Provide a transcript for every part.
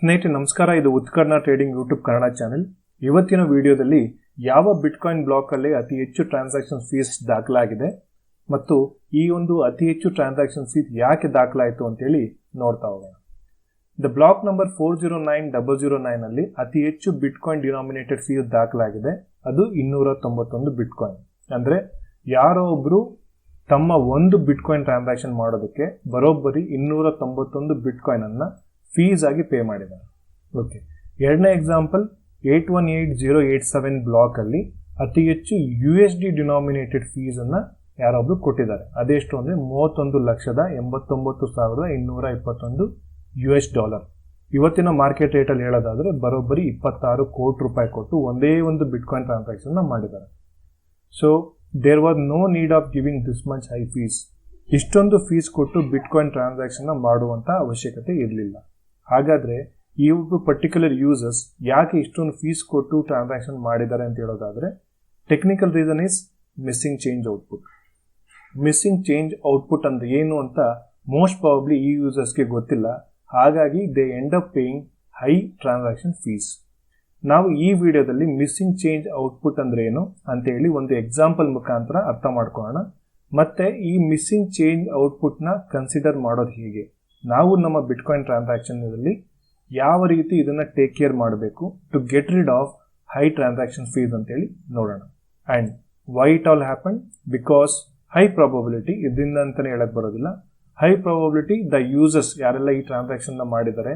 ಸ್ನೇಹಿತರೆ ನಮಸ್ಕಾರ, ಇದು ಉತ್ಕರ್ಣ ಟ್ರೇಡಿಂಗ್ ಯೂಟ್ಯೂಬ್ ಕನ್ನಡ ಚಾನೆಲ್. ಇವತ್ತಿನ ವಿಡಿಯೋದಲ್ಲಿ ಯಾವ ಬಿಟ್ಕಾಯಿನ್ ಬ್ಲಾಕ್ ಅಲ್ಲಿ ಅತಿ ಹೆಚ್ಚು ಟ್ರಾನ್ಸಾಕ್ಷನ್ ಫೀಸ್ ದಾಖಲಾಗಿದೆ ಮತ್ತು ಈ ಒಂದು ಅತಿ ಹೆಚ್ಚು ಟ್ರಾನ್ಸಾಕ್ಷನ್ ಫೀಸ್ ಯಾಕೆ ದಾಖಲಾಯಿತು ಅಂತೇಳಿ ನೋಡ್ತಾ ಹೋಗೋಣ. ದ ಬ್ಲಾಕ್ ನಂಬರ್ 409009 ಅಲ್ಲಿ ಅತಿ ಹೆಚ್ಚು ಬಿಟ್ಕಾಯಿನ್ ಡಿನಾಮಿನೇಟೆಡ್ ಫೀಸ್ ದಾಖಲಾಗಿದೆ. ಅದು 291 ಬಿಟ್ಕಾಯಿನ್. ಅಂದ್ರೆ ಯಾರೋ ಒಬ್ರು ತಮ್ಮ ಒಂದು ಬಿಟ್ಕಾಯಿನ್ ಟ್ರಾನ್ಸಾಕ್ಷನ್ ಮಾಡೋದಕ್ಕೆ ಬರೋಬ್ಬರಿ 291 ಬಿಟ್ಕಾಯಿನ್ ಅನ್ನ ಫೀಸ್ ಆಗಿ ಪೇ ಮಾಡಿದ್ದಾರೆ. ಓಕೆ, ಎರಡನೇ ಎಕ್ಸಾಂಪಲ್ 818087 ಬ್ಲಾಕ್ ಅಲ್ಲಿ ಅತಿ ಹೆಚ್ಚು USD ಡಿನಾಮಿನೇಟೆಡ್ ಫೀಸ್ ಅನ್ನ ಯಾರೊಬ್ರು ಕೊಟ್ಟಿದ್ದಾರೆ. ಅದೆಷ್ಟು ಅಂದ್ರೆ $31,89,221 ಇವತ್ತಿನ ಮಾರ್ಕೆಟ್ ರೇಟ್ ಅಲ್ಲಿ ಹೇಳೋದಾದ್ರೆ ಬರೋಬ್ಬರಿ 26 ಕೋಟಿ ರೂಪಾಯಿ ಕೊಟ್ಟು ಒಂದೇ ಒಂದು ಬಿಟ್ಕಾಯಿನ್ ಟ್ರಾನ್ಸಾಕ್ಷನ್ ಮಾಡಿದ್ದಾರೆ. So there was no need of giving this much high fees. ಇಷ್ಟೊಂದು ಫೀಸ್ ಕೊಟ್ಟು ಬಿಟ್ಕಾಯಿನ್ ಟ್ರಾನ್ಸಾಕ್ಷನ್ ಮಾಡುವಂತ ಅವಶ್ಯಕತೆ ಇರಲಿಲ್ಲ. ಹಾಗಾದ್ರೆ ಈ ಒಬ್ಬ ಪರ್ಟಿಕ್ಯುಲರ್ ಯೂಸರ್ಸ್ ಯಾಕೆ ಇಷ್ಟೊಂದು ಫೀಸ್ ಕೊಟ್ಟು ಟ್ರಾನ್ಸಾಕ್ಷನ್ ಮಾಡಿದ್ದಾರೆ ಅಂತ ಹೇಳೋದಾದ್ರೆ technical reason is missing change output. Missing change output ಅಂದ್ರೆ ಏನು ಅಂತ ಮೋಸ್ಟ್ ಪ್ರಾಬಬ್ಲಿ ಈ ಯೂಸರ್ಸ್ಗೆ ಗೊತ್ತಿಲ್ಲ. ಹಾಗಾಗಿ they end up paying high transaction fees. ನಾವು ಈ ವಿಡಿಯೋದಲ್ಲಿ ಮಿಸ್ಸಿಂಗ್ ಚೇಂಜ್ ಔಟ್ಪುಟ್ ಅಂದ್ರೆ ಏನು ಅಂತ ಹೇಳಿ ಒಂದು ಎಕ್ಸಾಂಪಲ್ ಮುಖಾಂತರ ಅರ್ಥ ಮಾಡ್ಕೊಳ್ಳೋಣ. ಮತ್ತೆ ಈ ಮಿಸ್ಸಿಂಗ್ ಚೇಂಜ್ ಔಟ್ಪುಟ್ ನ ಕನ್ಸಿಡರ್ ಮಾಡೋದು ಹೇಗೆ, ನಾವು ನಮ್ಮ ಬಿಟ್ಕಾಯಿನ್ ಟ್ರಾನ್ಸಾಕ್ಷನ್ ಅಲ್ಲಿ ಯಾವ ರೀತಿ ಇದನ್ನ ಟೇಕ್ ಕೇರ್ ಮಾಡಬೇಕು to get rid of high transaction fees ಅಂತ ಹೇಳಿ ನೋಡೋಣ. And why it all happen? Because high probability, ಇದರಿಂದ ಅಂತಾನೆ ಹೇಳಕ್ ಬರೋದಿಲ್ಲ, ಹೈ ಪ್ರಾಬಬಿಲಿಟಿ ದ ಯೂಸರ್ಸ್ ಯಾರೆಲ್ಲ ಈ ಟ್ರಾನ್ಸಾಕ್ಷನ್ ನ ಮಾಡಿದ್ದಾರೆ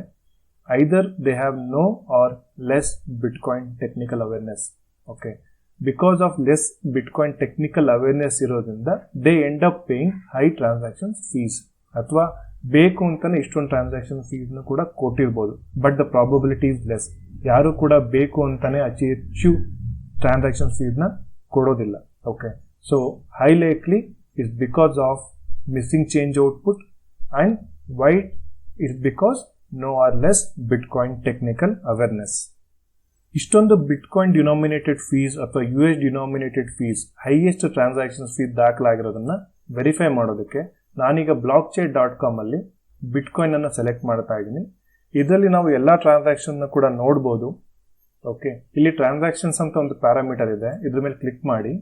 either they have no or less bitcoin technical awareness. Okay, because of less bitcoin technical awareness ಇರೋದ್ರಿಂದ they end up paying high transaction fees. ಅಥವಾ ಬೇಕು ಅಂತಾನೆ ಇಷ್ಟೊಂದು ಟ್ರಾನ್ಸಾಕ್ಷನ್ ಫೀಸ್ ಕೂಡ ಕೊಟ್ಟಿರ್ಬೋದು, but the probability is less. ಯಾರು ಕೂಡ ಬೇಕು ಅಂತಾನೆ ಅತಿ ಹೆಚ್ಚು ಟ್ರಾನ್ಸಾಕ್ಷನ್ ಫೀಸ್ ನ ಕೊಡೋದಿಲ್ಲ. Okay, so high likely is because of missing change output and why is because no or less bitcoin technical awareness. ಇಷ್ಟೊಂದು ಬಿಟ್ಕಾಯಿನ್ ಡಿನಾಮಿನೇಟೆಡ್ ಫೀಸ್ ಅಥವಾ US denominated fees, highest transaction fees ದಾಖಲಾಗಿರೋದನ್ನ verify ಮಾಡೋದಕ್ಕೆ ನಾನೀಗ blockchain.com ಅಲ್ಲಿ bitcoin ಅನ್ನ select ಮಾಡ್ತಾ ಇದ್ದೀನಿ. ಇದರಲ್ಲಿ ನಾವು ಎಲ್ಲಾ ಟ್ರಾನ್ಸಾಕ್ಷನ್ ಕೂಡ ನೋಡಬಹುದು. ಓಕೆ, ಇಲ್ಲಿ ಟ್ರಾನ್ಸಾಕ್ಷನ್ಸ್ ಅಂತ ಒಂದು ಪ್ಯಾರಾಮೀಟರ್ ಇದೆ, ಇದ್ರ ಮೇಲೆ ಕ್ಲಿಕ್ ಮಾಡಿ.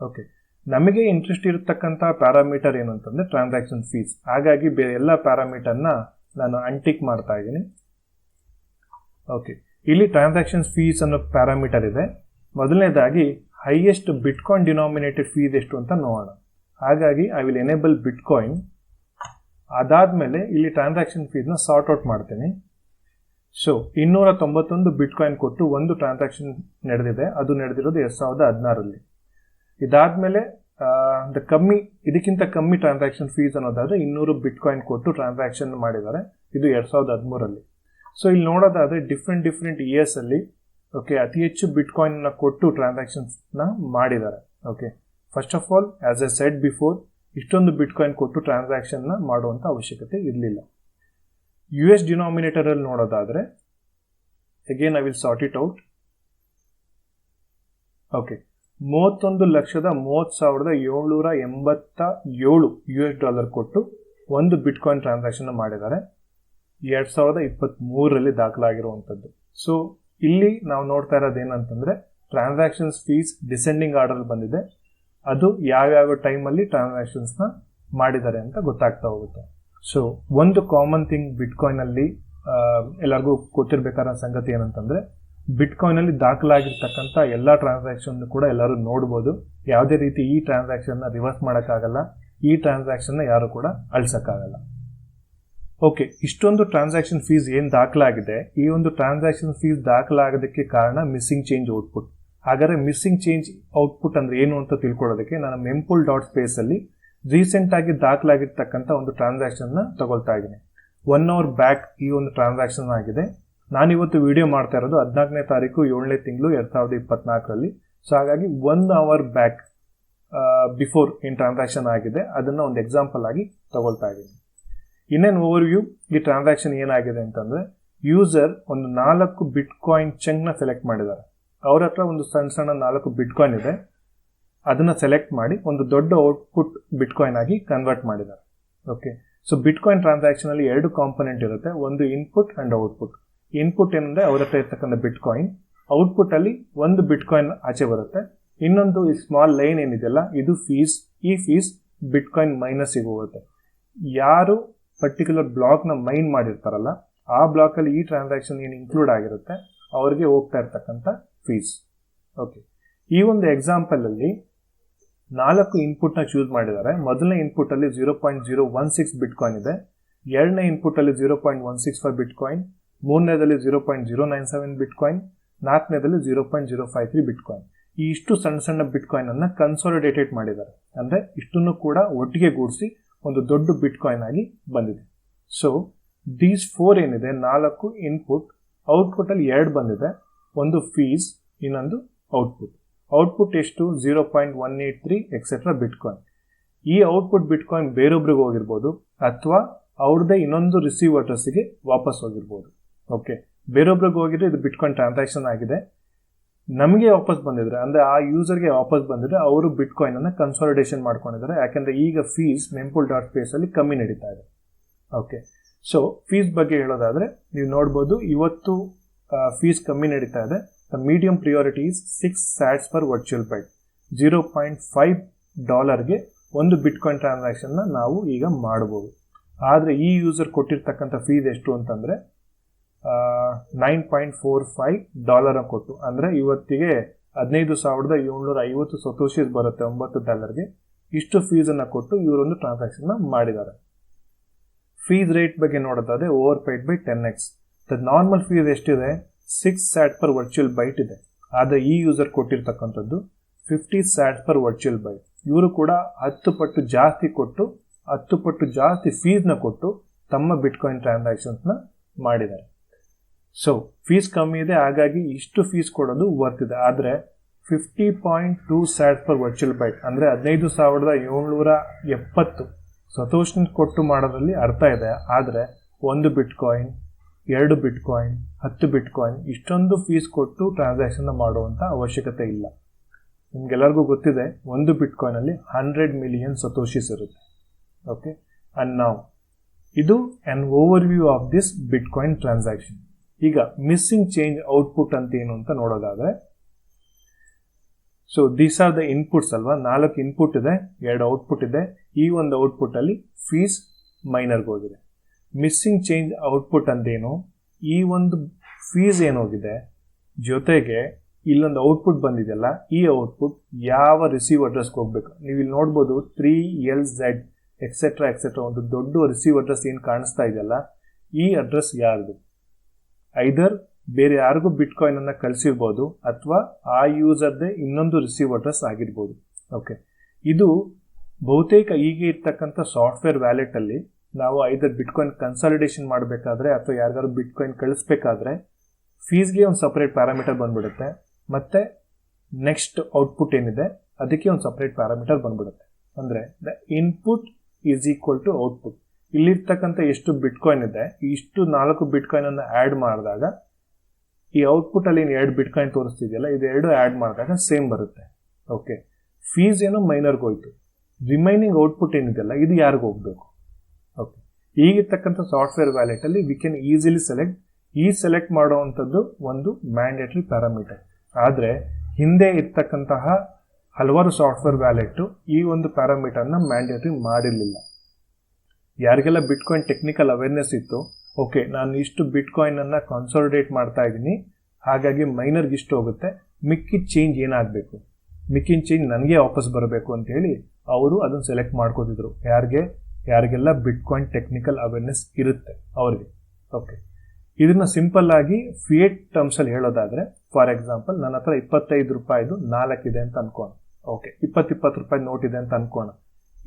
ಓಕೆ, ನಮಗೆ ಇಂಟ್ರೆಸ್ಟ್ ಇರತಕ್ಕಂತ ಪ್ಯಾರಾಮೀಟರ್ ಏನು ಅಂತಂದ್ರೆ ಟ್ರಾನ್ಸಾಕ್ಷನ್ ಫೀಸ್. ಹಾಗಾಗಿ ಬೇರೆ ಎಲ್ಲ ಪ್ಯಾರಾಮೀಟರ್ನ ನಾನು ಅನ್ಟಿಕ್ ಮಾಡ್ತಾ ಇದ್ದೀನಿ. ಓಕೆ, ಇಲ್ಲಿ ಟ್ರಾನ್ಸಾಕ್ಷನ್ ಫೀಸ್ ಅನ್ನೋ ಪ್ಯಾರಾಮೀಟರ್ ಇದೆ. ಮೊದಲನೇದಾಗಿ ಹೈಯೆಸ್ಟ್ ಬಿಟ್ಕಾಯಿನ್ ಡಿನಾಮಿನೇಟೆಡ್ ಫೀಸ್ ಎಷ್ಟು ಅಂತ ನೋಡೋಣ. ಹಾಗಾಗಿ ಐ ವಿಲ್ ಎನೇಬಲ್ ಬಿಟ್ಕಾಯಿನ್. ಅದಾದ್ಮೇಲೆ ಇಲ್ಲಿ ಟ್ರಾನ್ಸಾಕ್ಷನ್ ಫೀಸ್ ನ ಸಾರ್ಟ್ ಔಟ್ ಮಾಡ್ತೀನಿ. ಸೊ 291 ಬಿಟ್ಕಾಯಿನ್ ಕೊಟ್ಟು ಒಂದು ಟ್ರಾನ್ಸಾಕ್ಷನ್ ನಡೆದಿದೆ. ಅದು ನಡೆದಿರೋದು 2016ರಲ್ಲಿ. ಇದಾದ್ಮೇಲೆ ಇದಕ್ಕಿಂತ ಕಮ್ಮಿ ಟ್ರಾನ್ಸಾಕ್ಷನ್ ಫೀಸ್ ಅನ್ನೋದಾದ್ರೆ 200 ಬಿಟ್ಕಾಯಿನ್ ಕೊಟ್ಟು ಟ್ರಾನ್ಸಾಕ್ಷನ್ ಮಾಡಿದ್ದಾರೆ. ಇದು 2013ರಲ್ಲಿ. ಸೊ ಇಲ್ಲಿ ನೋಡೋದಾದ್ರೆ ಡಿಫ್ರೆಂಟ್ ಇಯರ್ಸ್ ಅಲ್ಲಿ ಓಕೆ ಅತಿ ಹೆಚ್ಚು ಬಿಟ್ಕಾಯಿನ್ ನ ಕೊಟ್ಟು ಟ್ರಾನ್ಸಾಕ್ಷನ್ಸ್ ನ ಮಾಡಿದ್ದಾರೆ. Okay, first of all as A shed before, ಇಷ್ಟೊಂದು ಬಿಟ್ಕಾಯಿನ್ ಕೊಟ್ಟು ಟ್ರಾನ್ಸಾಕ್ಷನ್ ನ ಮಾಡುವಂತ ಅವಶ್ಯಕತೆ ಇರಲಿಲ್ಲ. US ಡಿನಾಮಿನೇಟರ್ ಅಲ್ಲಿ ನೋಡೋದಾದ್ರೆ again I will sort it out. Okay, $31,30,787 US ಕೊಟ್ಟು ಒಂದು ಬಿಟ್ಕಾಯಿನ್ ಟ್ರಾನ್ಸಾಕ್ಷನ್ ಮಾಡಿದ್ದಾರೆ. 2023ರಲ್ಲಿ ದಾಖಲಾಗಿರುವಂತದ್ದು. ಸೊ ಇಲ್ಲಿ ನಾವು ನೋಡ್ತಾ ಇರೋದು ಏನಂತಂದ್ರೆ ಟ್ರಾನ್ಸಾಕ್ಷನ್ಸ್ ಫೀಸ್ ಡಿಸೆಂಡಿಂಗ್ ಆರ್ಡರ್ ಬಂದಿದೆ. ಅದು ಯಾವ್ಯಾವ ಟೈಮ್ ಅಲ್ಲಿ ಟ್ರಾನ್ಸಾಕ್ಷನ್ಸ್ ನ ಮಾಡಿದ್ದಾರೆ ಅಂತ ಗೊತ್ತಾಗ್ತಾ ಹೋಗುತ್ತೆ. ಸೊ ಒಂದು ಕಾಮನ್ ಥಿಂಗ್ ಬಿಟ್ಕಾಯಿನ್ ಅಲ್ಲಿ ಎಲ್ಲರಿಗೂ ಗೊತ್ತಿರ್ಬೇಕಾದ ಸಂಗತಿ ಏನಂತಂದ್ರೆ ಬಿಟ್ಕಾಯಿನ್ ಅಲ್ಲಿ ದಾಖಲಾಗಿರ್ತಕ್ಕಂಥ ಎಲ್ಲಾ ಟ್ರಾನ್ಸಾಕ್ಷನ್ ಕೂಡ ಎಲ್ಲರೂ ನೋಡಬಹುದು. ಯಾವುದೇ ರೀತಿ ಈ ಟ್ರಾನ್ಸಾಕ್ಷನ್ ನ ರಿವರ್ಸ್ ಮಾಡಕ್ಕಾಗಲ್ಲ, ಈ ಟ್ರಾನ್ಸಾಕ್ಷನ್ ನ ಯಾರು ಕೂಡ ಅಳಿಸಕ್ಕಾಗಲ್ಲ. ಓಕೆ, ಇಷ್ಟೊಂದು ಟ್ರಾನ್ಸಾಕ್ಷನ್ ಫೀಸ್ ಏನ್ ದಾಖಲಾಗಿದೆ, ಈ ಒಂದು ಟ್ರಾನ್ಸಾಕ್ಷನ್ ಫೀಸ್ ದಾಖಲಾಗೋದಕ್ಕೆ ಕಾರಣ ಮಿಸ್ಸಿಂಗ್ ಚೇಂಜ್ ಔಟ್ಪುಟ್. ಹಾಗಾದ್ರೆ ಮಿಸ್ಸಿಂಗ್ ಚೇಂಜ್ ಔಟ್ಪುಟ್ ಅಂದ್ರೆ ಏನು ಅಂತ ತಿಳ್ಕೊಳ್ಳೋದಕ್ಕೆ ನಾನು mempool.space ಅಲ್ಲಿ ರೀಸೆಂಟ್ ಆಗಿ ದಾಖಲಾಗಿರ್ತಕ್ಕಂಥ ಒಂದು ಟ್ರಾನ್ಸಾಕ್ಷನ್ ನ ತಗೊಳ್ತಾ ಇದ್ದೀನಿ. 1 hour ಬ್ಯಾಕ್ ಈ ಒಂದು ಟ್ರಾನ್ಸಾಕ್ಷನ್ ಆಗಿದೆ. ನಾನಿವತ್ತು ವಿಡಿಯೋ ಮಾಡ್ತಾ ಇರೋದು 14ನೇ ತಾರೀಕು 7ನೇ ತಿಂಗಳು 2024ರಲ್ಲಿ. ಸೊ ಹಾಗಾಗಿ 1 hour ಬ್ಯಾಕ್ ಬಿಫೋರ್ ಏನ್ ಟ್ರಾನ್ಸಾಕ್ಷನ್ ಆಗಿದೆ ಅದನ್ನ ಒಂದು ಎಕ್ಸಾಂಪಲ್ ಆಗಿ ತಗೊಳ್ತಾ ಇದ್ದೀನಿ. ಇನ್ನೇನು ಓವರ್ವ್ಯೂ, ಈ ಟ್ರಾನ್ಸಾಕ್ಷನ್ ಏನಾಗಿದೆ ಅಂತಂದ್ರೆ ಯೂಸರ್ ಒಂದು 4 ಬಿಟ್ಕಾಯಿನ್ ಚಂಕ್ ನ ಸೆಲೆಕ್ಟ್ ಮಾಡಿದ್ದಾರೆ. ಅವ್ರ ಹತ್ರ ಒಂದು ಸಣ್ಣ 4 ಬಿಟ್ಕಾಯಿನ್ ಇದೆ. ಅದನ್ನ ಸೆಲೆಕ್ಟ್ ಮಾಡಿ ಒಂದು ದೊಡ್ಡ ಔಟ್ಪುಟ್ ಬಿಟ್ಕಾಯಿನ್ ಆಗಿ ಕನ್ವರ್ಟ್ ಮಾಡಿದ್ದಾರೆ. ಓಕೆ, ಸೊ ಬಿಟ್ಕಾಯಿನ್ ಟ್ರಾನ್ಸಾಕ್ಷನ್ ಅಲ್ಲಿ 2 ಕಾಂಪೊನೆಂಟ್ ಇರುತ್ತೆ, ಒಂದು ಇನ್ಪುಟ್ ಅಂಡ್ ಔಟ್ಪುಟ್. ಇನ್ಪುಟ್ ಏನಂದ್ರೆ ಅವ್ರ ಹತ್ರ ಇರ್ತಕ್ಕಂಥ ಬಿಟ್ಕಾಯಿನ್, ಔಟ್ಪುಟ್ ಅಲ್ಲಿ ಒಂದು ಬಿಟ್ಕಾಯಿನ್ ಆಚೆ ಬರುತ್ತೆ, ಇನ್ನೊಂದು ಈ ಸ್ಮಾಲ್ ಲೈನ್ ಏನಿದೆಯಲ್ಲ ಇದು ಫೀಸ್. ಈ ಫೀಸ್ ಬಿಟ್ಕಾಯಿನ್ ಮೈನಸ್ಸಿಗೆ ಹೋಗುತ್ತೆ. ಯಾರು ಪರ್ಟಿಕ್ಯುಲರ್ ಬ್ಲಾಕ್ ನ ಮೈನ್ ಮಾಡಿರ್ತಾರಲ್ಲ ಆ ಬ್ಲಾಕ್ ಅಲ್ಲಿ ಈ ಟ್ರಾನ್ಸಾಕ್ಷನ್ ಏನು ಇನ್ಕ್ಲೂಡ್ ಆಗಿರುತ್ತೆ ಅವ್ರಿಗೆ ಹೋಗ್ತಾ ಇರ್ತಕ್ಕಂಥ ಫೀಸ್. ಓಕೆ, ಈ ಒಂದು ಎಕ್ಸಾಂಪಲ್ ಅಲ್ಲಿ 4 ಇನ್ಪುಟ್ ನ ಚೂಸ್ ಮಾಡಿದ್ದಾರೆ. ಮೊದಲನೇ ಇನ್ಪುಟ್ ಅಲ್ಲಿ 0.016 ಬಿಟ್ಕಾಯಿನ್ ಇದೆ, ಎರಡನೇ ಇನ್ಪುಟ್ ಅಲ್ಲಿ 0.165 ಬಿಟ್ಕಾಯಿನ್, ಮೂರನೇದಲ್ಲಿ 0.097 ಬಿಟ್ಕಾಯಿನ್, ನಾಲ್ಕನೇದಲ್ಲಿ 0.053 ಬಿಟ್ಕಾಯಿನ್. ಈ ಇಷ್ಟು ಸಣ್ಣ ಸಣ್ಣ ಬಿಟ್ಕಾಯಿನ್ ಅನ್ನ ಕನ್ಸಾಲಿಡೇಟೆಡ್ ಮಾಡಿದ್ದಾರೆ, ಅಂದ್ರೆ ಇಷ್ಟನ್ನು ಕೂಡ ಒಟ್ಟಿಗೆ ಗೂಡಿಸಿ ಒಂದು ದೊಡ್ಡ ಬಿಟ್ಕಾಯಿನ್ ಆಗಿ ಬಂದಿದೆ. ಸೊ ದೀಸ್ 4 ಏನಿದೆ 4 ಇನ್ಪುಟ್, ಔಟ್ಪುಟ್ ಅಲ್ಲಿ 2 ಬಂದಿದೆ, ಒಂದು ಫೀಸ್ ಇನ್ನೊಂದು ಔಟ್ಪುಟ್. ಔಟ್ಪುಟ್ ಎಷ್ಟು 0.183 ಎಕ್ಸೆಟ್ರಾ ಬಿಟ್ಕಾಯಿನ್. ಈ ಔಟ್ಪುಟ್ ಬಿಟ್ಕಾಯಿನ್ ಬೇರೊಬ್ರಿಗೆ ಹೋಗಿರ್ಬೋದು ಅಥವಾ ಅವ್ರದ್ದೇ ಇನ್ನೊಂದು ರಿಸೀವ್ ಅಡ್ರೆಸ್ಗೆ ವಾಪಸ್ ಹೋಗಿರ್ಬೋದು. ಓಕೆ, ಬೇರೊಬ್ರಿಗೆ ಹೋಗಿದ್ರೆ ಇದು ಬಿಟ್ಕಾಯಿನ್ ಟ್ರಾನ್ಸಾಕ್ಷನ್ ಆಗಿದೆ, ನಮಗೆ ವಾಪಸ್ ಬಂದಿದ್ರೆ ಅಂದ್ರೆ ಆ ಯೂಸರ್ಗೆ ವಾಪಸ್ ಬಂದಿದ್ರೆ ಅವರು ಬಿಟ್ಕಾಯಿನ್ ಅನ್ನ ಕನ್ಸಾಲಿಡೇಷನ್ ಮಾಡ್ಕೊಂಡಿದ್ದಾರೆ, ಯಾಕಂದ್ರೆ ಈಗ ಫೀಸ್ ಮೆಂಪೂಲ್ ಡಾಟ್ ಸ್ಪೇಸ್ ಅಲ್ಲಿ ಕಮ್ಮಿ ನಡೀತಾ ಇದೆ. ಓಕೆ, ಸೊ ಫೀಸ್ ಬಗ್ಗೆ ಹೇಳೋದಾದ್ರೆ ನೀವು ನೋಡ್ಬೋದು ಇವತ್ತು ಫೀಸ್ ಕಮ್ಮಿ ನಡೀತಾ ಇದೆ. The medium priority is 6 sats per virtual byte. $0.5ಗೆ ಒಂದು ಬಿಟ್ಕಾಯಿನ್ ಟ್ರಾನ್ಸಾಕ್ಷನ್ ನಾವು ಈಗ ಮಾಡಬಹುದು. ಆದ್ರೆ ಈ ಯೂಸರ್ ಕೊಟ್ಟಿರ್ತಕ್ಕಂಥ ಫೀಸ್ ಎಷ್ಟು ಅಂತಂದ್ರೆ $9.45 ಕೊಟ್ಟು, ಅಂದ್ರೆ ಇವತ್ತಿಗೆ 15,750 ಸತೋಶಿಸ್ ಬರುತ್ತೆ $9. ಇಷ್ಟು ಫೀಸ್ ಅನ್ನ ಕೊಟ್ಟು ಇವರೊಂದು ಟ್ರಾನ್ಸಾಕ್ಷನ್ ಮಾಡಿದ್ದಾರೆ. ಫೀಸ್ ರೇಟ್ ಬಗ್ಗೆ ನೋಡೋದಾದ್ರೆ over paid by 10x. The normal fees ಎಷ್ಟಿದೆ 6 sats per virtual byte ಇದೆ, ಆದ್ರೆ ಈ ಯೂಸರ್ ಕೊಟ್ಟಿರ್ತಕ್ಕಂಥದ್ದು 50 sats per virtual byte. ಇವರು ಕೂಡ 10 ಪಟ್ಟು ಜಾಸ್ತಿ ಕೊಟ್ಟು 10 ಪಟ್ಟು ಜಾಸ್ತಿ ಫೀಸ್ ನ ಕೊಟ್ಟು ತಮ್ಮ ಬಿಟ್ಕಾಯಿನ್ ಟ್ರಾನ್ಸಾಕ್ಷನ್ಸ್ ನ ಮಾಡಿದ್ದಾರೆ. ಸೊ ಫೀಸ್ ಕಮ್ಮಿ ಇದೆ, ಹಾಗಾಗಿ ಇಷ್ಟು ಫೀಸ್ ಕೊಡೋದು ವರ್ತ್ ಇದೆ. ಆದ್ರೆ 50.2 sats per virtual byte ಅಂದ್ರೆ 15,770 ಸತೋಷನ್ ಕೊಟ್ಟು ಮಾಡೋದ್ರಲ್ಲಿ ಅರ್ಥ ಇದೆ. ಆದ್ರೆ ಒಂದು ಬಿಟ್ಕಾಯಿನ್, 2 ಬಿಟ್ಕಾಯಿನ್, 10 ಬಿಟ್ಕಾಯಿನ್ ಇಷ್ಟೊಂದು ಫೀಸ್ ಕೊಟ್ಟು ಟ್ರಾನ್ಸಾಕ್ಷನ್ ಮಾಡುವಂತ ಅವಶ್ಯಕತೆ ಇಲ್ಲ. ನಿಮ್ಗೆಲ್ಲರಿಗೂ ಗೊತ್ತಿದೆ ಒಂದು ಬಿಟ್ಕಾಯಿನ್ ಅಲ್ಲಿ 100 ಮಿಲಿಯನ್ ಸತೋಶಿಸ್ ಇರುತ್ತೆ. ಓಕೆ, ಅಂಡ್ ನಾವ್ ಇದು an overview of this bitcoin transaction. ಈಗ ಮಿಸ್ಸಿಂಗ್ ಚೇಂಜ್ ಔಟ್ಪುಟ್ ಅಂತ ಏನು ಅಂತ ನೋಡೋದಾದ್ರೆ, so these are the inputs ಅಲ್ವಾ, 4 ಇನ್ಪುಟ್ ಇದೆ, 2 ಔಟ್ಪುಟ್ ಇದೆ. ಈ ಒಂದು ಔಟ್ಪುಟ್ ಅಲ್ಲಿ ಫೀಸ್ ಮೈನರ್ಗೆ ಹೋಗಿದೆ. ಮಿಸ್ಸಿಂಗ್ ಚೇಂಜ್ ಔಟ್ಪುಟ್ ಅಂದೇನು, ಈ ಒಂದು ಫೀಸ್ ಏನೋಗಿದೆ ಜೊತೆಗೆ ಇಲ್ಲೊಂದು ಔಟ್ಪುಟ್ ಬಂದಿದೆಯಲ್ಲ, ಈ ಔಟ್ಪುಟ್ ಯಾವ ರಿಸೀವ್ ಅಡ್ರೆಸ್ಗೆ ಹೋಗ್ಬೇಕು. ನೀವು ಇಲ್ಲಿ ನೋಡ್ಬೋದು 3LZ ಎಕ್ಸೆಟ್ರಾ ಎಕ್ಸೆಟ್ರಾ ಒಂದು ದೊಡ್ಡ ರಿಸೀವ್ ಅಡ್ರೆಸ್ ಏನು ಕಾಣಿಸ್ತಾ ಇದೆಯಲ್ಲ, ಈ ಅಡ್ರೆಸ್ ಯಾರ್ದು? ಐದರ್ ಬೇರೆ ಯಾರಿಗೂ ಬಿಟ್ಕಾಯಿನ್ ಅನ್ನ ಕಳಿಸಿರ್ಬೋದು ಅಥವಾ ಆ ಯೂಸರ್ದೇ ಇನ್ನೊಂದು ರಿಸೀವ್ ಅಡ್ರೆಸ್ ಆಗಿರ್ಬೋದು. ಓಕೆ, ಇದು ಬಹುತೇಕ ಈಗ ಇರ್ತಕ್ಕಂಥ ಸಾಫ್ಟ್ವೇರ್ ವ್ಯಾಲೆಟ್ ಅಲ್ಲಿ ನಾವು ಐದರ್ ಬಿಟ್ಕಾಯಿನ್ ಕನ್ಸಾಲಿಡೇಷನ್ ಮಾಡಬೇಕಾದ್ರೆ ಅಥವಾ ಯಾರಿಗಾದ್ರು ಬಿಟ್ಕಾಯಿನ್ ಕಳಿಸ್ಬೇಕಾದ್ರೆ ಫೀಸ್ಗೆ ಒಂದು ಸಪರೇಟ್ ಪ್ಯಾರಾಮೀಟರ್ ಬಂದ್ಬಿಡುತ್ತೆ, ಮತ್ತೆ ನೆಕ್ಸ್ಟ್ ಔಟ್ಪುಟ್ ಏನಿದೆ ಅದಕ್ಕೆ ಒಂದು ಸಪರೇಟ್ ಪ್ಯಾರಾಮೀಟರ್ ಬಂದ್ಬಿಡುತ್ತೆ. ಅಂದ್ರೆ the input is equal to output. ಇಲ್ಲಿರ್ತಕ್ಕಂಥ ಎಷ್ಟು ಬಿಟ್ಕಾಯಿನ್ ಇದೆ ಇಷ್ಟು 4 ಬಿಟ್ಕಾಯಿನ್ ಅನ್ನ ಆಡ್ ಮಾಡಿದಾಗ ಈ ಔಟ್ಪುಟ್ ಅಲ್ಲಿ 2 ಬಿಟ್ಕಾಯಿನ್ ತೋರಿಸ್ತಿದೆಯಲ್ಲ, ಇದೆರಡು ಆಡ್ ಮಾಡಿದಾಗ ಸೇಮ್ ಬರುತ್ತೆ. ಓಕೆ, ಫೀಸ್ ಏನೋ ಮೈನರ್ಗೆ ಹೋಯ್ತು, ರಿಮೈನಿಂಗ್ ಔಟ್ಪುಟ್ ಏನಿದೆಯಲ್ಲ ಇದು ಯಾರಿಗೂ ಹೋಗ್ಬೇಕು. ಓಕೆ, ಈಗಿರ್ತಕ್ಕಂಥ ಸಾಫ್ಟ್ವೇರ್ ವ್ಯಾಲೆಟ್ ಅಲ್ಲಿ ವಿ ಕ್ಯಾನ್ ಈಸಿಲಿ ಸೆಲೆಕ್ಟ್. ಈ ಸೆಲೆಕ್ಟ್ ಮಾಡುವಂಥದ್ದು ಒಂದು ಮ್ಯಾಂಡೇಟರಿ ಪ್ಯಾರಾಮೀಟರ್. ಆದ್ರೆ ಹಿಂದೆ ಇರ್ತಕ್ಕಂತಹ ಹಲವಾರು ಸಾಫ್ಟ್ವೇರ್ ವ್ಯಾಲೆಟ್ ಈ ಒಂದು ಪ್ಯಾರಾಮೀಟರ್ನ ಮ್ಯಾಂಡೇಟರಿ ಮಾಡಿರಲಿಲ್ಲ. ಯಾರಿಗೆಲ್ಲ ಬಿಟ್ಕಾಯಿನ್ ಟೆಕ್ನಿಕಲ್ ಅವೇರ್ನೆಸ್ ಇತ್ತು, ಓಕೆ ನಾನು ಇಷ್ಟು ಬಿಟ್ಕಾಯಿನ್ ಅನ್ನ ಕನ್ಸಾಲಿಡೇಟ್ ಮಾಡ್ತಾ ಇದ್ದೀನಿ, ಹಾಗಾಗಿ ಮೈನರ್ಗೆ ಇಷ್ಟು ಹೋಗುತ್ತೆ, ಮಿಕ್ಕಿದ ಚೇಂಜ್ ಏನಾಗಬೇಕು, ಮಿಕ್ಕಿನ ಚೇಂಜ್ ನನಗೆ ವಾಪಸ್ ಬರಬೇಕು ಅಂತ ಹೇಳಿ ಅವರು ಅದನ್ನು ಸೆಲೆಕ್ಟ್ ಮಾಡ್ಕೋತಿದ್ರು. ಯಾರಿಗೆಲ್ಲ ಬಿಟ್ಕಾಯಿನ್ ಟೆಕ್ನಿಕಲ್ ಅವೇರ್ನೆಸ್ ಇರುತ್ತೆ ಅವ್ರಿಗೆ. ಓಕೆ, ಇದನ್ನ ಸಿಂಪಲ್ ಆಗಿ ಫಿಯೇಟ್ ಟರ್ಮ್ಸ್ ಅಲ್ಲಿ ಹೇಳೋದಾದ್ರೆ, ಫಾರ್ ಎಕ್ಸಾಂಪಲ್ ನನ್ನ ಹತ್ರ 25 ರೂಪಾಯಿದು 4 ಇದೆ ಅಂತ ಅನ್ಕೋಣ. ಓಕೆ, 20 ರೂಪಾಯಿ ನೋಟ್ ಇದೆ ಅಂತ ಅನ್ಕೋಣ.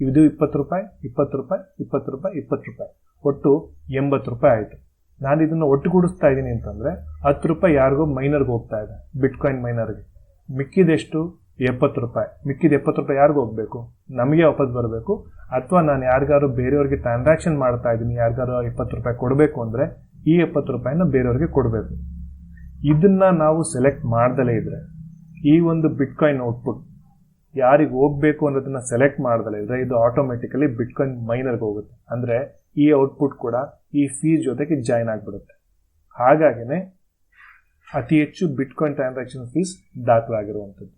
ಇದು 20 ರೂಪಾಯಿ, 20 ರೂಪಾಯಿ, 20 ರೂಪಾಯಿ, 20 ರೂಪಾಯಿ, ಒಟ್ಟು 80 ರೂಪಾಯಿ ಆಯ್ತು. ನಾನು ಇದನ್ನ ಒಟ್ಟುಗೂಡಿಸ್ತಾ ಇದ್ದೀನಿ ಅಂತಂದ್ರೆ 10 ರೂಪಾಯಿ ಯಾರಿಗೋ ಮೈನರ್ಗೆ ಹೋಗ್ತಾ ಇದೆ, ಬಿಟ್ಕಾಯಿನ್ ಮೈನರ್ಗೆ. ಮಿಕ್ಕಿದೆಷ್ಟು 70 ರೂಪಾಯಿ. ಮಿಕ್ಕಿದ 70 ರೂಪಾಯಿ ಯಾರಿಗೂ ಹೋಗ್ಬೇಕು, ನಮಗೆ ವಾಪಸ್ ಬರಬೇಕು. ಅಥವಾ ನಾನು ಯಾರಿಗಾರು ಬೇರೆಯವ್ರಿಗೆ ಟ್ರಾನ್ಸಾಕ್ಷನ್ ಮಾಡ್ತಾ ಇದ್ದೀನಿ, ಯಾರಿಗಾರು 20 ರೂಪಾಯಿ ಕೊಡಬೇಕು ಅಂದ್ರೆ ಈ 70 ರೂಪಾಯಿನ ಬೇರೆಯವ್ರಿಗೆ ಕೊಡಬೇಕು. ಇದನ್ನ ನಾವು ಸೆಲೆಕ್ಟ್ ಮಾಡ್ದಲೇ ಇದ್ರೆ ಈ ಒಂದು ಬಿಟ್ಕಾಯಿನ್ ಔಟ್ಪುಟ್ ಯಾರಿಗೆ ಹೋಗ್ಬೇಕು ಅನ್ನೋದನ್ನ ಸೆಲೆಕ್ಟ್ ಮಾಡ್ದಲೇ ಇದ್ರೆ ಇದು ಆಟೋಮೆಟಿಕಲಿ ಬಿಟ್ಕಾಯಿನ್ ಮೈನರ್ಗೆ ಹೋಗುತ್ತೆ. ಅಂದ್ರೆ ಈ ಔಟ್ಪುಟ್ ಕೂಡ ಈ ಫೀಸ್ ಜೊತೆಗೆ ಜಾಯಿನ್ ಆಗಿಬಿಡುತ್ತೆ. ಹಾಗಾಗಿನೇ ಅತಿ ಹೆಚ್ಚು ಬಿಟ್ಕಾಯಿನ್ ಟ್ರಾನ್ಸಾಕ್ಷನ್ ಫೀಸ್ ದಾಖಲಾಗಿರುವಂಥದ್ದು.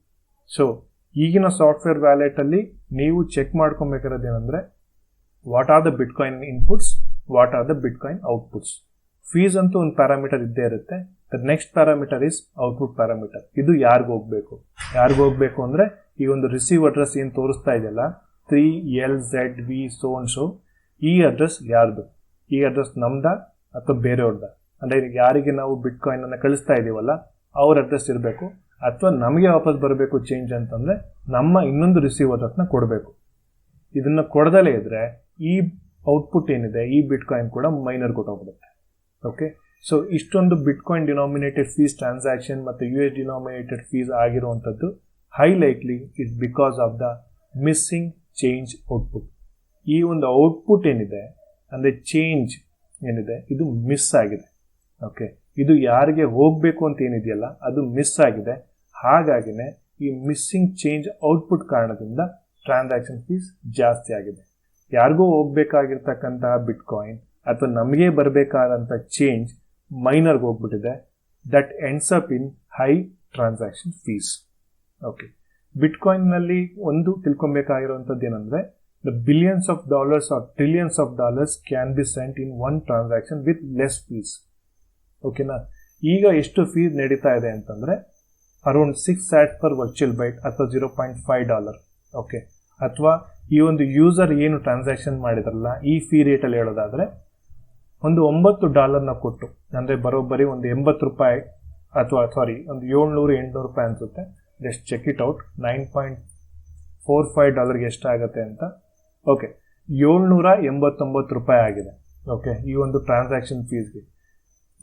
ಸೊ ಈಗಿನ ಸಾಫ್ಟ್ವೇರ್ ವ್ಯಾಲೆಟಲ್ಲಿ ನೀವು ಚೆಕ್ ಮಾಡ್ಕೊಬೇಕಾದ್ರೆ ಏನಂದರೆ, what are the bitcoin inputs, what are the bitcoin outputs. Fees ಅಂತೂ ಒಂದು ಪ್ಯಾರಾಮೀಟರ್ ಇದ್ದೇ ಇರುತ್ತೆ. The next parameter is output parameter. ಇದು ಯಾರಿಗೂ ಹೋಗಬೇಕು ಅಂದರೆ ಈ ಒಂದು ರಿಸೀವ್ ಅಡ್ರೆಸ್ ಏನು ತೋರಿಸ್ತಾ ಇದೆಯಲ್ಲ 3LZV ಸೊ ಈ ಅಡ್ರೆಸ್ ಯಾರ್ದು? ಈ ಅಡ್ರೆಸ್ ನಮ್ದ ಅಥವಾ ಬೇರೆಯವ್ರದ? ಅಂದರೆ ಯಾರಿಗೆ ನಾವು ಬಿಟ್ಕಾಯಿನ್ ಅನ್ನು ಕಳಿಸ್ತಾ ಇದೀವಲ್ಲ ಅವ್ರ ಅಡ್ರೆಸ್ ಇರಬೇಕು, ಅಥವಾ ನಮಗೆ ವಾಪಸ್ ಬರಬೇಕು ಚೇಂಜ್ ಅಂತಂದರೆ ನಮ್ಮ ಇನ್ನೊಂದು ರಿಸೀವ್ ಅಡ್ರೆಸ್ನ ಕೊಡಬೇಕು. ಇದನ್ನು ಕೊಡದಲೇ ಇದ್ರೆ ಈ ಔಟ್ಪುಟ್ ಏನಿದೆ ಈ ಬಿಟ್ಕಾಯಿನ್ ಕೂಡ ಮೈನರ್ ಕೊಟ್ಟೋಗ್ಬಿಡುತ್ತೆ. ಓಕೆ, ಸೊ ಇಷ್ಟೊಂದು ಬಿಟ್ಕಾಯಿನ್ ಡಿನಾಮಿನೇಟೆಡ್ ಫೀಸ್ ಟ್ರಾನ್ಸಾಕ್ಷನ್ ಮತ್ತು US ಡಿನಾಮಿನೇಟೆಡ್ ಫೀಸ್ ಆಗಿರುವಂಥದ್ದು high likely is because of the missing change output. ಈ ಒಂದು ಔಟ್ಪುಟ್ ಏನಿದೆ ಅಂದರೆ ಚೇಂಜ್ ಏನಿದೆ ಇದು ಮಿಸ್ ಆಗಿದೆ. ಓಕೆ, ಇದು ಯಾರಿಗೆ ಹೋಗಬೇಕು ಅಂತ ಏನಿದೆಯಲ್ಲ ಅದು ಮಿಸ್ ಆಗಿದೆ. ಹಾಗಾಗಿನೇ ಈ ಮಿಸ್ಸಿಂಗ್ ಚೇಂಜ್ ಔಟ್ಪುಟ್ ಕಾರಣದಿಂದ ಟ್ರಾನ್ಸಾಕ್ಷನ್ ಫೀಸ್ ಜಾಸ್ತಿ ಆಗಿದೆ. ಯಾರಿಗೂ ಹೋಗ್ಬೇಕಾಗಿರ್ತಕ್ಕಂತಹ ಬಿಟ್ಕಾಯಿನ್ ಅಥವಾ ನಮಗೆ ಬರಬೇಕಾದಂಥ ಚೇಂಜ್ ಮೈನರ್ಗೆ ಹೋಗ್ಬಿಟ್ಟಿದೆ. That ends up in high transaction fees. Okay, ಬಿಟ್ಕಾಯಿನ್ನಲ್ಲಿ ಒಂದು ತಿಳ್ಕೊಬೇಕಾಗಿರುವಂಥದ್ದು ಏನಂದರೆ, the billions of dollars or trillions of dollars can be sent in one transaction with less fees. ಓಕೆನಾ, ಈಗ ಎಷ್ಟು ಫೀಸ್ ನಡೀತಾ ಇದೆ ಅಂತಂದರೆ around 6 sats per virtual byte ಅಥವಾ $0.5. ಓಕೆ, ಅಥವಾ ಈ ಒಂದು ಯೂಸರ್ ಏನು ಟ್ರಾನ್ಸಾಕ್ಷನ್ ಮಾಡಿದ್ರಲ್ಲ ಈ ಫೀ ರೇಟಲ್ಲಿ ಹೇಳೋದಾದರೆ ಒಂದು $9 ಕೊಟ್ಟು, ಅಂದರೆ ಬರೋಬ್ಬರಿ ಒಂದು $80 ಅಥವಾ ಒಂದು $700-800 ಅನಿಸುತ್ತೆ. Just check it out. $9.45 ಎಷ್ಟಾಗುತ್ತೆ ಅಂತ. ಓಕೆ, $789 ಆಗಿದೆ. ಓಕೆ, ಈ ಒಂದು ಟ್ರಾನ್ಸಾಕ್ಷನ್ ಫೀಸ್ಗೆ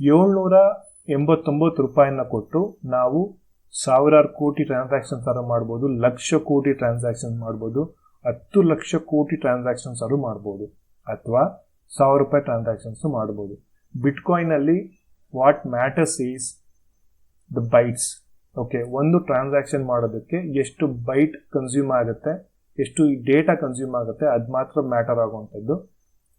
$789 ಕೊಟ್ಟು ನಾವು ಸಾವಿರಾರು ಕೋಟಿ ಟ್ರಾನ್ಸಾಕ್ಷನ್ಸ್ ಆರು ಮಾಡ್ಬೋದು, ಲಕ್ಷ ಕೋಟಿ ಟ್ರಾನ್ಸಾಕ್ಷನ್ ಮಾಡ್ಬೋದು, 10 ಲಕ್ಷ ಕೋಟಿ ಟ್ರಾನ್ಸಾಕ್ಷನ್ಸ್ ಆರು ಮಾಡ್ಬೋದು, ಅಥವಾ $1,000 ಟ್ರಾನ್ಸಾಕ್ಷನ್ಸ್ ಮಾಡ್ಬೋದು. ಬಿಟ್ಕಾಯಿನಲ್ಲಿ what matters is the bytes. Okay, ಒಂದು ಟ್ರಾನ್ಸಾಕ್ಷನ್ ಮಾಡೋದಕ್ಕೆ ಎಷ್ಟು ಬೈಟ್ ಕನ್ಸ್ಯೂಮ್ ಆಗುತ್ತೆ, ಎಷ್ಟು ಡೇಟಾ ಕನ್ಸ್ಯೂಮ್ ಆಗುತ್ತೆ, ಅದು ಮಾತ್ರ ಮ್ಯಾಟರ್ ಆಗುವಂಥದ್ದು.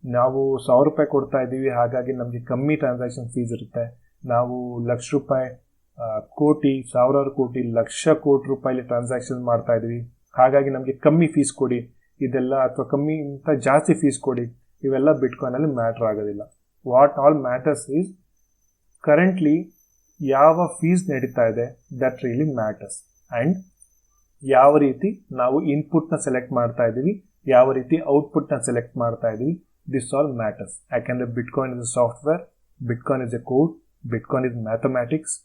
ನಾವು $1,000 ಕೊಡ್ತಾ ಇದ್ದೀವಿ, ಹಾಗಾಗಿ ನಮಗೆ ಕಮ್ಮಿ ಟ್ರಾನ್ಸಾಕ್ಷನ್ ಫೀಸ್ ಇರುತ್ತೆ. ನಾವು ಲಕ್ಷ ರೂಪಾಯಿ, ಕೋಟಿ, ಸಾವಿರಾರು ಕೋಟಿ, ಲಕ್ಷ ಕೋಟಿ ರೂಪಾಯಿಲಿ ಟ್ರಾನ್ಸಾಕ್ಷನ್ ಮಾಡ್ತಾ ಇದ್ದೀವಿ, ಹಾಗಾಗಿ ನಮಗೆ ಕಮ್ಮಿ ಫೀಸ್ ಕೊಡಿ ಇದೆಲ್ಲ, ಅಥವಾ ಕಮ್ಮಿ ಅಂತ ಜಾಸ್ತಿ ಫೀಸ್ ಕೊಡಿ, ಇವೆಲ್ಲ ಬಿಟ್ಕಾಯಿನಲ್ಲಿ ಮ್ಯಾಟರ್ ಆಗೋದಿಲ್ಲ. What all matters is currently ಯಾವ ಫೀಸ್ ನಡೀತಾ ಇದೆ, ದಟ್ ರಿಯಲಿ ಮ್ಯಾಟರ್ಸ್. ಆ್ಯಂಡ್ ಯಾವ ರೀತಿ ನಾವು ಇನ್ಪುಟ್ನ ಸೆಲೆಕ್ಟ್ ಮಾಡ್ತಾ ಇದ್ದೀವಿ, ಯಾವ ರೀತಿ ಔಟ್ಪುಟ್ನ ಸೆಲೆಕ್ಟ್ ಮಾಡ್ತಾ ಇದ್ದೀವಿ, ದಿಸ್ ಆಲ್ ಮ್ಯಾಟರ್ಸ್. ಯಾಕೆಂದರೆ bitcoin is A software, bitcoin is A code, bitcoin is mathematics.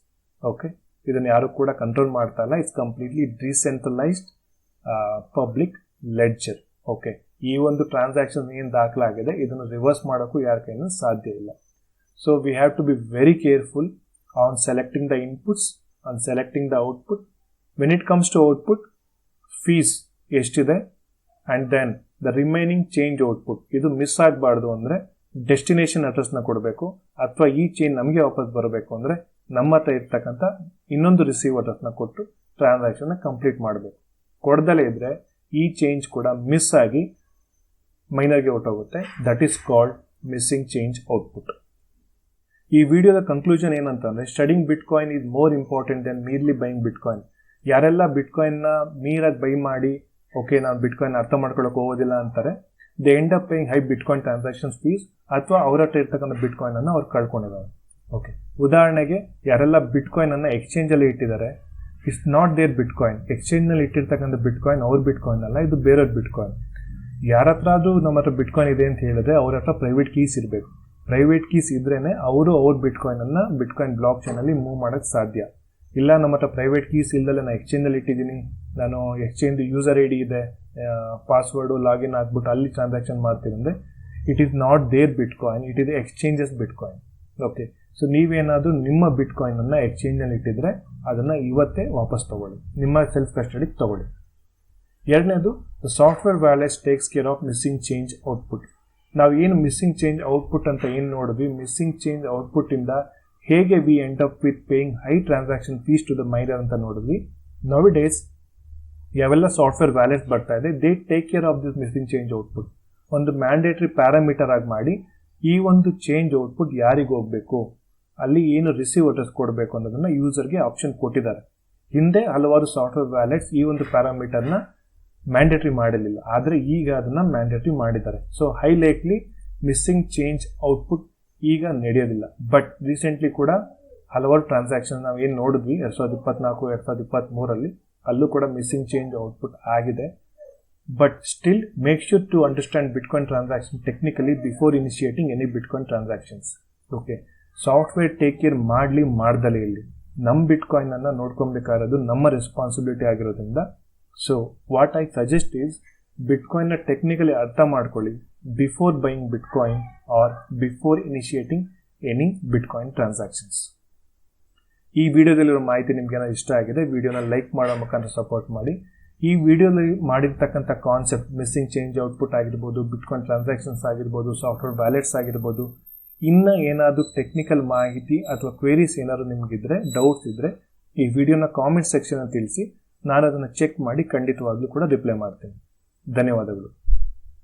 Okay, ಇದನ್ನು ಯಾರು ಕೂಡ ಕಂಟ್ರೋಲ್ ಮಾಡ್ತಾ ಇಲ್ಲ. It's completely decentralised public ledger. Okay, ಈ ಒಂದು ಟ್ರಾನ್ಸಾಕ್ಷನ್ ಏನು ದಾಖಲಾಗಿದೆ ಇದನ್ನು ರಿವರ್ಸ್ ಮಾಡೋಕ್ಕೂ ಯಾರ ಕೈನೂ ಸಾಧ್ಯ ಇಲ್ಲ. So we have to be very careful on selecting the inputs, on selecting the output. When it comes to output, fees ಎಷ್ಟಿದೆ and then the remaining change output, ಇದು ಮಿಸ್ ಆಗಬಾರ್ದು ಅಂದರೆ ಡೆಸ್ಟಿನೇಷನ್ ಅಡ್ರೆಸ್ನ ಕೊಡಬೇಕು, ಅಥವಾ ಈ ಚೇಂಜ್ ನಮಗೆ ವಾಪಸ್ ಬರಬೇಕು ಅಂದರೆ ನಮ್ಮ ಹತ್ರ ಇರ್ತಕ್ಕಂಥ ಇನ್ನೊಂದು ರಿಸೀವ್ ಅಡ್ರೆಸ್ನ ಕೊಟ್ಟು ಟ್ರಾನ್ಸಾಕ್ಷನ್ನ ಕಂಪ್ಲೀಟ್ ಮಾಡಬೇಕು. ಕೊಡ್ದಲೇ ಇದ್ದರೆ ಈ ಚೇಂಜ್ ಕೂಡ ಮಿಸ್ ಆಗಿ ಮೈನರ್ಗೆ ಹೊರಟೋಗುತ್ತೆ. That is called missing change output. ಈ ವಿಡಿಯೋದ ಕನ್ಕ್ಲೂಷನ್ ಏನಂತಂದರೆ, studying bitcoin is more important then merely buying bitcoin. ಯಾರೆಲ್ಲ ಬಿಟ್ಕಾಯಿನ್ನ ಮೀರಾಗಿ ಬೈ ಮಾಡಿ ಓಕೆ ನಾನು ಬಿಟ್ಕಾಯಿನ್ ಅರ್ಥ ಮಾಡ್ಕೊಳ್ಳೋಕೆ ಹೋಗೋದಿಲ್ಲ ಅಂತಾರೆ, they end up paying high bitcoin transaction fees, ಅಥವಾ ಅವ್ರ ಹತ್ರ ಇರ್ತಕ್ಕಂಥ ಬಿಟ್ಕಾಯಿನನ್ನು ಅವ್ರು ಕಳ್ಕೊಂಡಿದ್ದಾರೆ. ಓಕೆ, ಉದಾಹರಣೆಗೆ ಯಾರೆಲ್ಲ ಬಿಟ್ಕಾಯಿನನ್ನು ಎಕ್ಸ್ಚೇಂಜಲ್ಲಿ ಇಟ್ಟಿದ್ದಾರೆ, ಇಟ್ಸ್ ನಾಟ್ ದೇರ್ ಬಿಟ್ಕಾಯಿನ್. ಎಕ್ಸ್ಚೇಂಜ್ನಲ್ಲಿ ಇಟ್ಟಿರ್ತಕ್ಕಂಥ ಬಿಟ್ಕಾಯಿನ್ ಅವ್ರ ಬಿಟ್ಕಾಯಿನ್ ಅಲ್ಲ, ಇದು ಬೇರೆಯವ್ರ ಬಿಟ್ಕಾಯಿನ್. ಯಾರ ಹತ್ರ ಆದರೂ ನಮ್ಮ ಹತ್ರ ಬಿಟ್ಕಾಯಿನ್ ಇದೆ ಅಂತ ಹೇಳಿದ್ರೆ ಅವ್ರ ಹತ್ರ ಪ್ರೈವೇಟ್ ಕೀಸ್ ಇರಬೇಕು. ಪ್ರೈವೇಟ್ ಕೀಸ್ ಇದ್ರೇ ಅವರು ಅವ್ರ ಬಿಟ್ಕಾಯಿನನ್ನು ಬಿಟ್ಕಾಯಿನ್ ಬ್ಲಾಕ್ ಚೈನಲ್ಲಿ ಮೂವ್ ಮಾಡೋಕ್ಕೆ ಸಾಧ್ಯ. ಇಲ್ಲ ನಮ್ಮ ಹತ್ರ ಪ್ರೈವೇಟ್ ಕೀಸ್ ಇಲ್ದಲ್ಲೇ ನಾನು ಎಕ್ಸ್ಚೇಂಜಲ್ಲಿ ಇಟ್ಟಿದ್ದೀನಿ, ನಾನು ಎಕ್ಸ್ಚೇಂಜ್ ಯೂಸರ್ ಐ ಡಿ ಇದೆ, ಪಾಸ್ವರ್ಡು ಲಾಗಿನ್ ಆಗಿಬಿಟ್ಟು ಅಲ್ಲಿ ಟ್ರಾನ್ಸಾಕ್ಷನ್ ಮಾಡ್ತೀನಿ ಅಂದರೆ it is not their bitcoin, it is exchanges bitcoin. Okay, so ನೀವೇನಾದರೂ ನಿಮ್ಮ ಬಿಟ್ಕಾಯಿನನ್ನು ಎಕ್ಸ್ಚೇಂಜ್ನಲ್ಲಿ ಇಟ್ಟಿದ್ರೆ ಅದನ್ನು ಇವತ್ತೇ ವಾಪಸ್ ತೊಗೊಳ್ಳಿ, ನಿಮ್ಮ ಸೆಲ್ಫ್ ಕಸ್ಟಡಿಗೆ ತೊಗೊಳ್ಳಿ. ಎರಡನೇದು, the software wallets takes care of missing change output. ನಾವು ಏನು ಮಿಸ್ಸಿಂಗ್ ಚೇಂಜ್ ಔಟ್ಪುಟ್ ಅಂತ ಏನು ನೋಡಿದ್ವಿ, ಮಿಸ್ಸಿಂಗ್ ಚೇಂಜ್ ಔಟ್ಪುಟ್ಟಿಂದ ಹೇಗೆ V end up with paying high transaction fees two the minor ಅಂತ ನೋಡಿದ್ವಿ. ನೌ ಡೇಸ್ ಯಾವೆಲ್ಲ ಸಾಫ್ಟ್ವೇರ್ ವ್ಯಾಲೆಟ್ಸ್ ಬರ್ತಾ ಇದೆ, they take care of this missing change output. ಒಂದು ಮ್ಯಾಂಡೇಟರಿ ಪ್ಯಾರಾಮೀಟರ್ ಆಗಿ ಮಾಡಿ ಈ ಒಂದು ಚೇಂಜ್ ಔಟ್ಪುಟ್ ಯಾರಿಗೆ ಹೋಗಬೇಕು, ಅಲ್ಲಿ ಏನು ರಿಸೀವ್ ಅಡ್ರೆಸ್ ಕೊಡಬೇಕು ಅನ್ನೋದನ್ನ ಯೂಸರ್ಗೆ ಆಪ್ಷನ್ ಕೊಟ್ಟಿದ್ದಾರೆ. ಹಿಂದೆ ಹಲವಾರು ಸಾಫ್ಟ್ವೇರ್ ವ್ಯಾಲೆಟ್ಸ್ ಈ ಒಂದು ಪ್ಯಾರಾಮೀಟರ್ನ ಮ್ಯಾಂಡೇಟರಿ ಮಾಡಿರಲಿಲ್ಲ, ಆದರೆ ಈಗ ಅದನ್ನ ಮ್ಯಾಂಡೇಟರಿ ಮಾಡಿದ್ದಾರೆ. So high likely missing change output ಈಗ ನಡೆಯೋದಿಲ್ಲ. ಬಟ್ ರೀಸೆಂಟ್ಲಿ ಕೂಡ ಹಲವಾರು ಟ್ರಾನ್ಸಾಕ್ಷನ್ ನಾವು ಏನು ನೋಡಿದ್ವಿ 2024 2023 ಅಲ್ಲೂ ಕೂಡ ಮಿಸ್ಸಿಂಗ್ ಚೇಂಜ್ ಔಟ್ಪುಟ್ ಆಗಿದೆ. But still make sure to understand bitcoin transaction technically before initiating any bitcoin transactions. Okay, software take care ಮಾಡಲಿ ಮಾಡ್ದಲೇ ಇಲ್ಲಿ ನಮ್ಮ ಬಿಟ್ಕಾಯಿನ್ ಅನ್ನ ನೋಡ್ಕೊಬೇಕಾಗಿರೋದು ನಮ್ಮ ರೆಸ್ಪಾನ್ಸಿಬಿಲಿಟಿ ಆಗಿರೋದ್ರಿಂದ. So what I suggest is bitcoin ನ ಟೆಕ್ನಿಕಲಿ ಅರ್ಥ ಮಾಡ್ಕೊಳ್ಳಿ before buying bitcoin or before initiating any bitcoin transactions. ಈ ವಿಡಿಯೋದಲ್ಲಿರೋ ಮಾಹಿತಿ ನಿಮ್ಗೆ ಏನಾದ್ರು ಇಷ್ಟ ಆಗಿದೆ, ವಿಡಿಯೋನ ಲೈಕ್ ಮಾಡೋ ಮುಖಾಂತರ ಸಪೋರ್ಟ್ ಮಾಡಿ. ಈ ವಿಡಿಯೋದಲ್ಲಿ ಮಾಡಿರ್ತಕ್ಕಂಥ ಕಾನ್ಸೆಪ್ಟ್ ಮಿಸ್ಸಿಂಗ್ ಚೇಂಜ್ ಔಟ್ಪುಟ್ ಆಗಿರ್ಬೋದು, ಬಿಟ್ಕಾಯಿನ್ ಟ್ರಾನ್ಸಾಕ್ಷನ್ಸ್ ಆಗಿರ್ಬೋದು, ಸಾಫ್ಟ್ವೇರ್ ವ್ಯಾಲೆಟ್ಸ್ ಆಗಿರ್ಬೋದು, ಇನ್ನು ಏನಾದರೂ ಟೆಕ್ನಿಕಲ್ ಮಾಹಿತಿ ಅಥವಾ ಕ್ವೇರೀಸ್ ಏನಾದ್ರು ನಿಮಗಿದ್ರೆ, ಡೌಟ್ಸ್ ಇದ್ರೆ ಈ ವಿಡಿಯೋನ ಕಾಮೆಂಟ್ ಸೆಕ್ಷನ್ ತಿಳಿಸಿ. ನಾನು ಅದನ್ನು ಚೆಕ್ ಮಾಡಿ ಖಂಡಿತವಾಗ್ಲೂ ಕೂಡ ರಿಪ್ಲೈ ಮಾಡ್ತೇನೆ. ಧನ್ಯವಾದಗಳು.